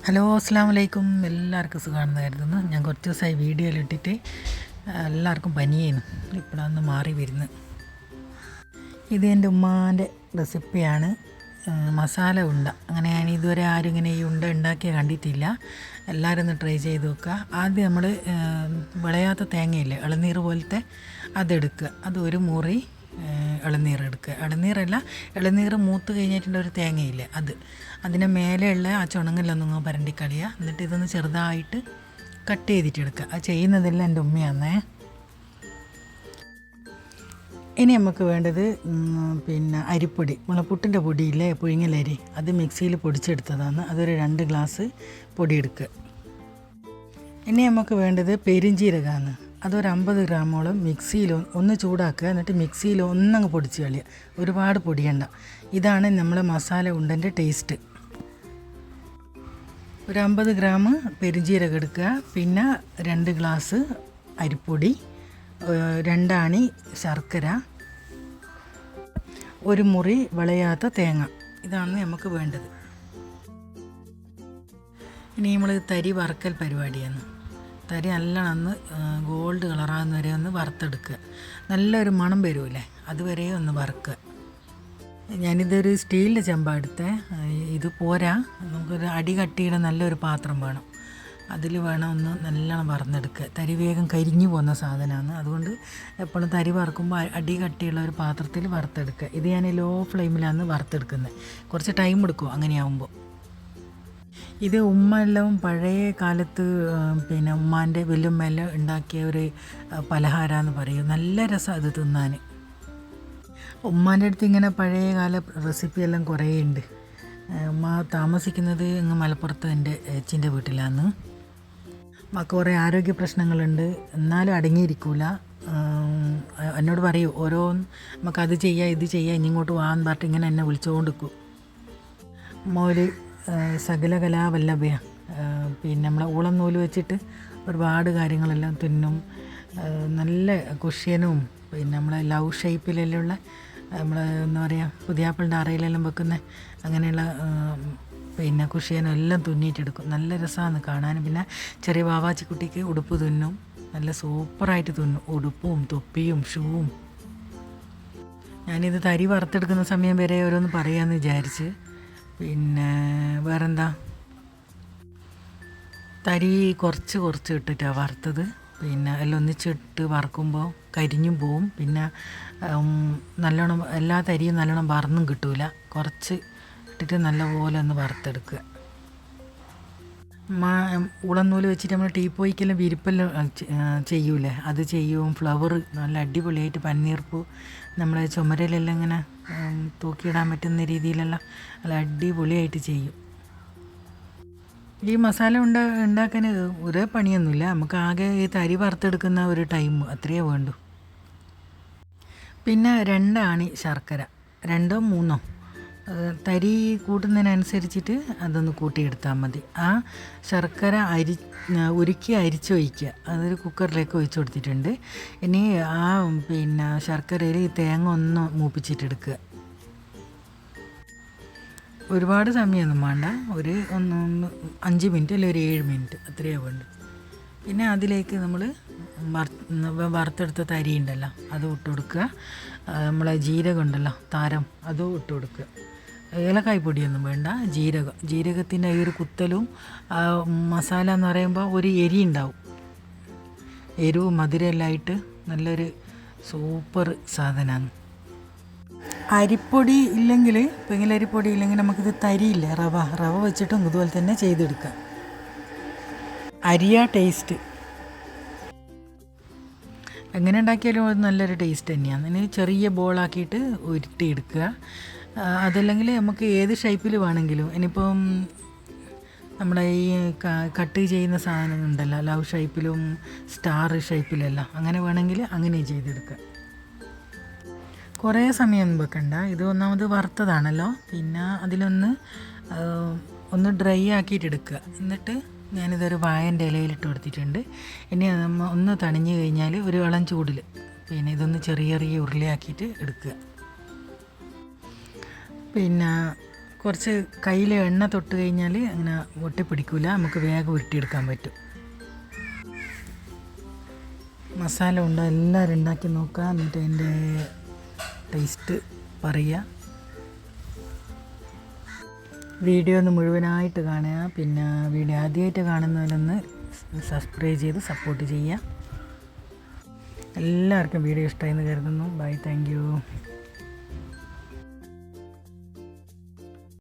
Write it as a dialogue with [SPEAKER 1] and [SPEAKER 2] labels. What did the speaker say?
[SPEAKER 1] Hello അസ്സാം വലൈക്കും. എല്ലാവർക്കും സുഖമാണെന്ന് കരുതുന്നു. ഞാൻ കുറച്ച് ദിവസമായി വീഡിയോയിലിട്ടിട്ട് എല്ലാവർക്കും പനിയേനു. ഇപ്പോഴാണ് മാറി വരുന്നത്. ഇത് എൻ്റെ ഉമ്മാൻ്റെ റെസിപ്പിയാണ്, മസാല ഉണ്ട. അങ്ങനെ ഞാൻ ഇതുവരെ ആരും ഇങ്ങനെ ഈ ഉണ്ട ഉണ്ടാക്കിയ കണ്ടിട്ടില്ല. എല്ലാവരും ഒന്ന് ട്രൈ ചെയ്ത് നോക്കുക. ആദ്യം നമ്മൾ വിളയാത്ത തേങ്ങയില്ലേ, ഇളനീർ പോലത്തെ അതെടുക്കുക. അത് ഒരു മുറി ഇളനീർ എടുക്കുക. ഇളനീർ മൂത്ത് കഴിഞ്ഞിട്ടുള്ള ഒരു തേങ്ങയില്ലേ, അതിൻ്റെ മേലെയുള്ള ആ ചുണങ്ങലൊന്നും പരണ്ടിക്കളിയുക. എന്നിട്ട് ഇതൊന്ന് ചെറുതായിട്ട് കട്ട് ചെയ്തിട്ടെടുക്കുക. അത് ചെയ്യുന്നതെല്ലാം എൻ്റെ ഉമ്മയാന്നേ. ഇനി നമുക്ക് വേണ്ടത് അരിപ്പൊടി, മുളപ്പുട്ടിൻ്റെ പൊടിയില്ലേ, പുഴുങ്ങലരി, അത് മിക്സിയിൽ പൊടിച്ചെടുത്തതാണ്. അതൊരു 2 ഗ്ലാസ് പൊടി എടുക്കുക. ഇനി നമുക്ക് വേണ്ടത് പെരുംജീരകമാണ്. അതൊരു 50 ഗ്രാമോളം മിക്സിയിൽ ഒന്ന് ചൂടാക്കുക. എന്നിട്ട് മിക്സിയിൽ ഒന്നങ്ങ് പൊടിച്ച് കളയുക. ഒരുപാട് പൊടിയണ്ട. ഇതാണ് നമ്മളെ മസാല ഉണ്ടൻ്റെ ടേസ്റ്റ്. ഒരു 50 ഗ്രാം പെരുംജീരകം എടുക്കുക. പിന്നെ 2 ഗ്ലാസ് അരിപ്പൊടി, 2 ആണി ശർക്കര, ഒരു മുറി വിളയാത്ത തേങ്ങ. ഇതാണ് നമുക്ക് വേണ്ടത്. ഇനി നമ്മൾ തരി വറുക്കൽ പരിപാടിയാണ്. തരി നല്ലോണം ഗോൾഡ് കളറാകുന്ന വരെ ഒന്ന് വറുത്തെടുക്കുക. നല്ലൊരു മണം വരുമല്ലേ, അതുവരെ ഒന്ന് വറുക്കുക. ഞാനിതൊരു സ്റ്റീലിൻ്റെ ചെമ്പാണ് എടുത്തത്. ഇത് പോരാ, നമുക്കൊരു അടി കട്ടിയുടെ നല്ലൊരു പാത്രം വേണം. അതിൽ വേണം ഒന്ന് നല്ലോണം വറുത്തെടുക്കുക. തരി വേഗം കരിഞ്ഞു പോകുന്ന സാധനമാണ്. അതുകൊണ്ട് എപ്പോഴും തരി വറുക്കുമ്പോൾ അടി കട്ടിയുള്ള ഒരു പാത്രത്തിൽ വറുത്തെടുക്കുക. ഇത് ഞാൻ ലോ ഫ്ലെയിമിലാണ് വറുത്തെടുക്കുന്നത്. കുറച്ച് ടൈം എടുക്കും അങ്ങനെയാവുമ്പോൾ. ഇത് ഉമ്മ എല്ലാം പഴയ കാലത്ത് ഉമ്മാൻ്റെ വല്യമ്മയെല്ലാം ഉണ്ടാക്കിയ ഒരു പലഹാരമെന്ന് പറയും. നല്ല രസം അത് തിന്നാൻ. ഉമ്മാൻ്റെ അടുത്ത് ഇങ്ങനെ പഴയ കാല റെസിപ്പിയെല്ലാം കുറേ ഉണ്ട്. ഉമ്മ താമസിക്കുന്നത് ഇങ്ങ് മലപ്പുറത്ത് എൻ്റെ ഏച്ചിൻ്റെ വീട്ടിലാണ്. ഉമ്മക്ക് കുറേ ആരോഗ്യ പ്രശ്നങ്ങളുണ്ട്, എന്നാലും അടങ്ങിയിരിക്കില്ല. എന്നോട് പറയൂ ഓരോന്ന്, നമുക്കത് ചെയ്യാം ഇത് ചെയ്യാം, ഇനിങ്ങോട്ട് വാന്ന് പറഞ്ഞിട്ട് ഇങ്ങനെ എന്നെ വിളിച്ചുകൊണ്ടിരിക്കും. മോര് സകലകലാവല്ലഭയാണ്. നമ്മളെ ഊളം നൂല് വെച്ചിട്ട് ഒരുപാട് കാര്യങ്ങളെല്ലാം തുന്നും. നല്ല കുഷ്യനും നമ്മളെ ലവ് ഷേപ്പിലെല്ലാം ഉള്ള എന്താ പറയുക, പുതിയാപ്പിളിൻ്റെ അറയിലെല്ലാം വെക്കുന്ന അങ്ങനെയുള്ള കുഷ്യനും എല്ലാം തുന്നിയിട്ടെടുക്കും. നല്ല രസമാണ് കാണാൻ. പിന്നെ ചെറിയ വാവാച്ചിക്കുട്ടിക്ക് ഉടുപ്പ് തുന്നും. നല്ല സൂപ്പറായിട്ട് തുന്നും, ഉടുപ്പും തൊപ്പിയും ഷൂവും. ഞാനിത് തരി വറുത്തെടുക്കുന്ന സമയം വരെ ഓരോന്ന് പറയാമെന്ന് വിചാരിച്ച്. വേറെന്താ, തരി കുറച്ച് ഇട്ടിട്ടാണ് വറുത്തത്. എല്ലാം ഒന്നിച്ചിട്ട് വറുക്കുമ്പോൾ കരിഞ്ഞും പോവും. നല്ലോണം എല്ലാ തരിയും നല്ലോണം വറന്നും കിട്ടൂല. കുറച്ച് ഇട്ടിട്ട് നല്ലപോലെ ഒന്ന് വറുത്തെടുക്കുക. ഉളന്നൂല് വെച്ചിട്ട് നമ്മൾ ടീപ്പോയ്ക്കെല്ലാം വിരിപ്പെല്ലാം ചെയ്യൂലേ, അത് ചെയ്യും. ഫ്ലവർ നല്ല അടിപൊളിയായിട്ട് പന്നീർപ്പൂ നമ്മളെ ചുമരിലെല്ലാം ഇങ്ങനെ തൂക്കിയിടാൻ പറ്റുന്ന രീതിയിലെല്ലാം നല്ല അടിപൊളിയായിട്ട് ചെയ്യും. ഈ മസാല ഉണ്ടാക്കാൻ ഒരേ പണിയൊന്നുമില്ല. നമുക്ക് ആകെ ഈ തരി വറുത്തെടുക്കുന്ന ഒരു ടൈം അത്രയേ വേണ്ടൂ. പിന്നെ 2 ആണി ശർക്കര, 2 3 തരി കൂട്ടുന്നതിനനുസരിച്ചിട്ട് അതൊന്ന് കൂട്ടിയെടുത്താൽ മതി. ആ ശർക്കര ഉരുക്കി അരിച്ചൊഴിക്കുക. അതൊരു കുക്കറിലേക്ക് ഒഴിച്ചു കൊടുത്തിട്ടുണ്ട്. ഇനി ആ ശർക്കരയിൽ ഈ തേങ്ങ ഒന്ന് മൂപ്പിച്ചിട്ടെടുക്കുക. ഒരുപാട് സമയമൊന്നും വേണ്ട, ഒരു 5 മിനിറ്റ് അല്ലെങ്കിൽ ഒരു 7 മിനിറ്റ് അത്രയേ വേണ്ടു. പിന്നെ അതിലേക്ക് നമ്മൾ വറുത്തെടുത്ത തരി ഉണ്ടല്ലോ അത് ഇട്ട് കൊടുക്കുക. നമ്മളെ ജീരകം ഉണ്ടല്ലോ, താരം, അതും ഇട്ട് കൊടുക്കുക. ഏലക്കായ് പൊടിയൊന്നും വേണ്ട, ജീരകത്തിൻ്റെ ഈ ഒരു കുത്തലും മസാല എന്ന് പറയുമ്പോൾ ഒരു എരി ഉണ്ടാവും. എരിവും മധുരമെല്ലാം ആയിട്ട് നല്ലൊരു സൂപ്പർ സാധനമാണ്. അരിപ്പൊടി ഇല്ലെങ്കിൽ, പെങ്ങിലരിപ്പൊടി ഇല്ലെങ്കിൽ നമുക്കിത് തരിയില്ല, റവ വെച്ചിട്ടും ഇതുപോലെ തന്നെ ചെയ്തെടുക്കാം. അരിയാ ടേസ്റ്റ്. എങ്ങനെ ഉണ്ടാക്കിയാലും അത് നല്ലൊരു ടേസ്റ്റ് തന്നെയാണ്. ഇനി ചെറിയ ബോളാക്കിയിട്ട് ഉരുട്ടിയെടുക്കുക. അതല്ലെങ്കിൽ നമുക്ക് ഏത് ഷേപ്പിൽ വേണമെങ്കിലും, ഇനിയിപ്പം നമ്മുടെ ഈ കട്ട് ചെയ്യുന്ന സാധനം ഉണ്ടല്ലോ, ലവ് ഷേപ്പിലും സ്റ്റാർ ഷേപ്പിലെല്ലാം, അങ്ങനെ വേണമെങ്കിൽ അങ്ങനെ ചെയ്തെടുക്കുക. കുറേ സമയമൊന്നും വെക്കണ്ട. ഇത് ഒന്നാമത് വറുത്തതാണല്ലോ. പിന്നെ അതിലൊന്ന് ഡ്രൈ ആക്കിയിട്ട് എടുക്കുക. എന്നിട്ട് ഞാനിതൊരു വാഴൻ്റെ ഇലയിലിട്ട് കൊടുത്തിട്ടുണ്ട്. ഇനി ഒന്ന് തണിഞ്ഞ് കഴിഞ്ഞാൽ ഒരു ഇളം ചൂടിൽ ഇതൊന്ന് ചെറിയ ഉരുളിയാക്കിയിട്ട് എടുക്കുക. കുറച്ച് കയ്യിൽ എണ്ണ തൊട്ട് കഴിഞ്ഞാൽ അങ്ങനെ ഒട്ടിപ്പിടിക്കില്ല, നമുക്ക് വേഗം ഉരുട്ടിയെടുക്കാൻ പറ്റും. മസാല ഉണ്ട എല്ലാവരും ഉണ്ടാക്കി നോക്കുക, എന്നിട്ട് അതിൻ്റെ ടേസ്റ്റ് പറയുക. വീഡിയോ ഒന്ന് മുഴുവനായിട്ട് കാണുക. പിന്നെ വീഡിയോ ആദ്യമായിട്ട് കാണുന്നവരൊന്ന് സബ്സ്ക്രൈബ് ചെയ്ത് സപ്പോർട്ട് ചെയ്യുക. എല്ലാവർക്കും വീഡിയോ ഇഷ്ടമായി എന്ന് കരുതുന്നു. Bye, thank U.